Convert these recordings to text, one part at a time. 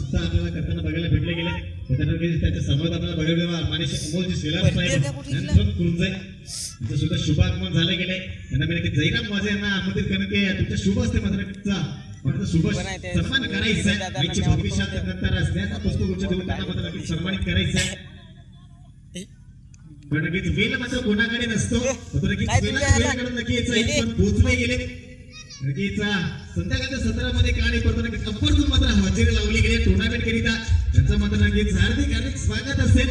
सुद्धा आपल्याला करताना बघायला भेटले गेले. त्याच्या समोर आपल्याला बघायला माणिक अमोलजी शेलार साहेब कुंजाई यांचं सुद्धा शुभागमन झाले गेले. त्यांना मी जयराम वाजे यांना आमंत्रित करणं की तुमच्या शुभ असते मात्र शुभ सन्मान करायचा आहे. भविष्यात नंतर स्नेहाचा पुष्पगुच्छ देऊन त्यांना मात्र सन्मानित करायचं आहे. नक्कीच वेल मात्र कोणाकडे नसतो, नक्कीच पण पोहोचले गेले. नक्कीच संध्याकाळच्या सत्रामध्ये काळी पडतो नक्कीच अप्परतून मात्र हजेरी लावली गेली टुर्नामेंट करिता. त्यांचं मात्र नक्कीच हार्दिक हार्दिक स्वागत असेल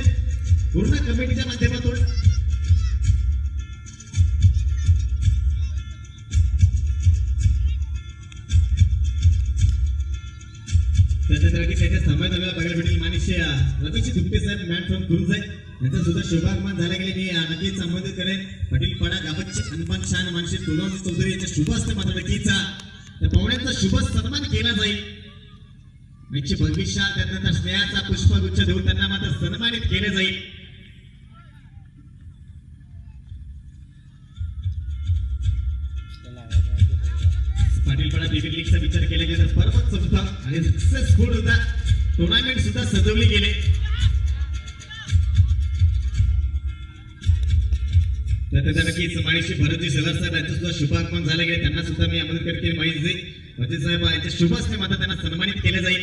पूर्ण कमिटीच्या माध्यमातून. त्याच्या समाज बघायला भेटेल मानिश रमेश दुपटे साहेब मॅन फ्रॉम कुंजाई यांचं सुद्धा शुभागमन झाले गेले. मी नक्कीच संबोधित करेन. पाटील पाडा गावाचे हनुमान शान मानशी तुळवंजी चौधरी यांच्या शुभ असते मात्र नक्कीचा त्या पाहुण्यांचा शुभ सन्मान केला जाईल. नक्की भविष्यात त्यानंतर स्नेहाचा पुष्पगुच्छ देऊन त्यांना मात्र सन्मानित केले जाईल. पाटील पाडा प्रीमियर लीगचा विचार केला गेला तर परमच होता आणि सक्सेसफुल होता. टुर्नामेंट सुद्धा सजवले गेले. नक्कीच माणिशी भरतजी शेलार साहेब यांचं सुद्धा शुभागमन झाले गेले. त्यांना सुद्धा मी आमंत्रित करते. माहिती भरतजी साहेब यांच्या शुभ असते मात्र त्यांना सन्मानित केले जाईल.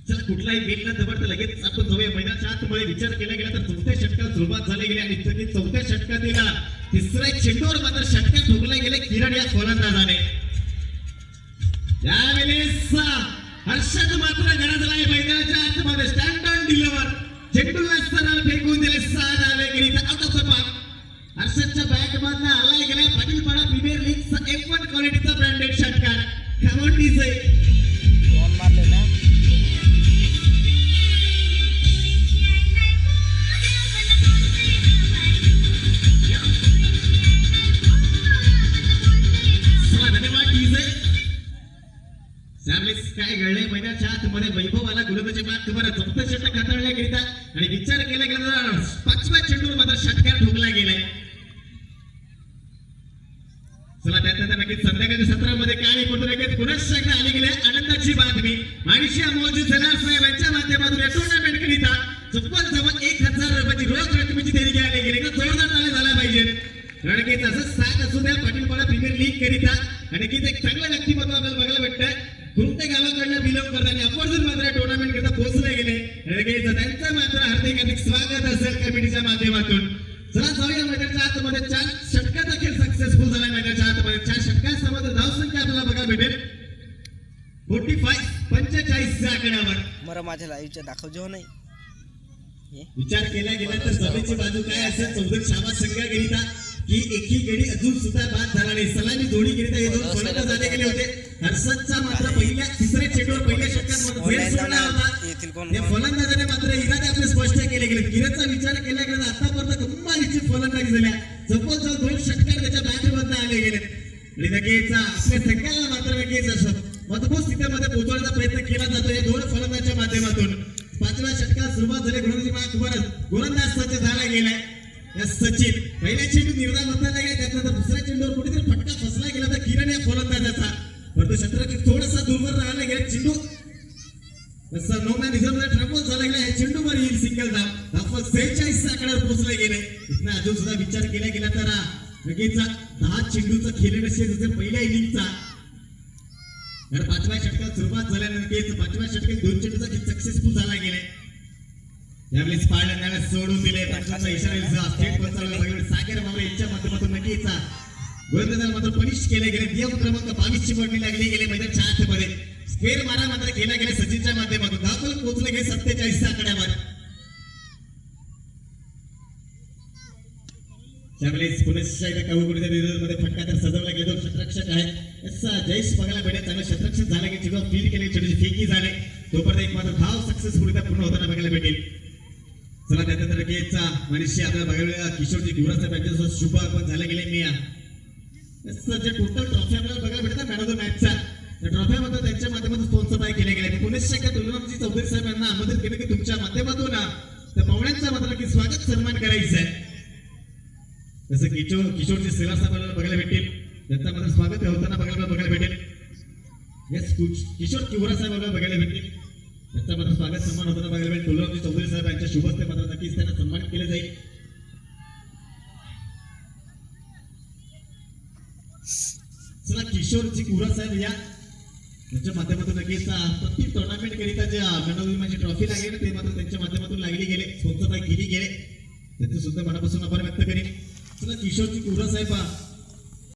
चला कुठलाही वेळ न दबडता लगेच आपण जाऊया मैदानाच्या आतमध्ये. विचार केला गेला तर चौथ्या षटकात सुरुवात झाली गेली आणि चौथ्या षटकातील तिसऱ्या चेंडूवर मात्र षटकात ठोकले गेले किरण या फलंदाजाने. यावेळेस हर्षद मात्र गरजला आहे मैदानाच्या आतमध्ये. स्टँड ऑन डिलिव्हर चेंडूला सरळ फेकून दिले. 6 धावे गेली तर आउट ऑफ द पार्क. हर्षदच्या बॅट मधनं आलाय गेलाय पाटील पाडा प्रीमियर लीगचा F1 क्वालिटीचा ब्रँडेड षटकार. कमांडीच दोन मारले ना. काय घडले मैदानाच्या आतमध्ये वैभवाला गुलाबाच्या बाद तुम्हाला चौथं षटक हाताळल्या गेला आणि विचार केला गेला तर 5व्या चेंडूवर मात्र षटकार ठोकला गेलाय. चला त्यानंतर नक्कीच संध्याकाळच्या सत्रामध्ये काय पडतो नक्कीच पुन्हा षटक आली गेले. आनंदाची बातमी माणिशी अमोलजी शेलार साहेब यांच्या माध्यमातून या टुर्नामेंट करिता जवळ 1000 रुपयाची रोख रकमेची देणगी आली गेली. जोरदार ताली झाला पाहिजे. कारण की तसंच साथ असू द्या पाटील पाडा प्रीमियर लीग करिता आणि की एक चांगलं व्यक्तिमत्व आपल्याला बघायला भेटतंय. कोणत्या गावाकडनं बिलॉंग करतात आणि अपवर्जन मात्र टुर्नामेंट करता पोहोचले गेले. त्यांचं मात्र हार्दिक हार्दिक स्वागत असेल कमिटीच्या माध्यमातून. चला जाऊया मैदानाच्या आतमध्ये. 4 षटकात अखेर सक्सेसफुल झाला मैदानाच्या आतमध्ये. 4 षटकांसमोर धावसंख्या आपल्याला बघायला भेटेल 45 आकड्यावर. मरा माझ्या लाईव्हच्या दाखव जेव्हा नाही विचार केला गेला तर जमेची बाजू काय असेल. चौधरी शाबाद संघ करिता की एकी गडी अजून सुद्धा बाद झाला नाही. सलामी जोडी करिता हे 2 फलंदाज झाले गेले होते. हर्षदचा मात्र तिसऱ्या चेंडूवर पहिल्या षटकात भेट सोडला होता. या फलंदाजाने मात्र इरादे आपले स्पष्ट केले गेले. किरणचा विचार केला गेला आतापर्यंत कमालीची फलंदाजी झाल्या. जवळजवळ 2 षटकार त्याच्या बॅटमधनं आले गेले आणि नक्कीच आपल्या सगळ्यांना मात्र नक्कीच असं मजबूत स्थितीमध्ये पोहोचवण्याचा प्रयत्न केला जातो या 2 फलंदाजाच्या माध्यमातून. 5व्या षटकात सुरुवात झाली. गोलंदाज सज्ज झाला गेलाय सचिन. पहिल्या चेंडू निर्धार होताना गेला. त्यानंतर दुसऱ्या चेंडूवर कुठेतरी फटका फसला गेला तर किरण या फलंदाजाचा. परंतु क्षेत्राची थोडासा दूरवर राहिला गेला. चेंडू तसा नो मॅन रिझर्व्ह ट्रॅपल झाला गेला. या चेंडूवर येईल सिंगल धाव. 46 आकड्यावर पोहोचले गेले. इथं अजून सुद्धा विचार केला गेला तर लगेच 10 चेंडूचा खेळ नसेल पहिल्या इनिंगचा. तर 5व्या षटकात सुरुवात झाल्यानंतर 5व्या षटकात 2 चेंडूचा सक्सेसफुल झाला गेलाय. यावेळेस पाळण्याला सोडून दिले. पंचांचा इशारा स्टेट पंचाला सागर मावळे यांच्या माध्यमातून नक्कीच गोलंदाजाला मात्र पनिश केले गेले. नियम क्रमांक 22 ची बढणी लागली गेली मैदानाच्या आतमध्ये. स्क्वेअर मारा मात्र केला गेला सचिनच्या माध्यमातून. धावफलक पोहोचले गेले 47 आकड्यावर. त्यावेळेस पुण्याच्या एका कवकुडीच्या विरोधामध्ये फटका तर सजवला गेला. तो शतरक्षक आहे असा जयेश बघायला भेटेल. चांगलं शतरक्षक झालं की चेंडू फील्ड केले. चेंडूची फेकी झाले. तोपर्यंत एक मात्र धाव सक्सेसफुल पूर्ण होताना बघायला भेटेल. चला त्यानंतर लगेच मनीषी आपल्याला बघायला किशोरजी गुराचा त्यांच्यासोबत शुभ आपण झाले गेले. मी जे टोटल ट्रॉफी आपल्याला बघायला भेटतात मॅन ऑफ द मॅचचा त्या ट्रॉफीमध्ये त्यांच्या माध्यमातून स्पॉन्सर केले गेले. पुण्याच्या एका तुलनामजी चौधरी साहेब यांना आमंत्रित केलं की तुमच्या माध्यमातून त्या पाहुण्यांचा मात्र की स्वागत सन्मान करायचं आहे. जसं किशोरजी शेलार साहेब आपल्याला बघायला भेटेल. त्यांचा मात्र स्वागत होताना बघायला भेटेल. येस किशोर किवरा साहेब आपल्याला बघायला भेटतील. त्यांचं मात्र स्वागत सन्मान होताना बघायला भेटेल. टोलरावजी चौधरी साहेब यांच्या शुभ हस्ते मात्र नक्कीच त्यांना सन्मानित केलं जाईल. चला किशोरजी किवरा साहेब या त्यांच्या माध्यमातून नक्कीच प्रत्येक टुर्नामेंट करिता जे गणविमाची ट्रॉफी लागली ना ते मात्र त्यांच्या माध्यमातून लागली गेले, स्पॉन्सर केली गेले, त्यांचे सुद्धा मनापासून आभार व्यक्त करेन. चला किशोरजी किवरा साहेब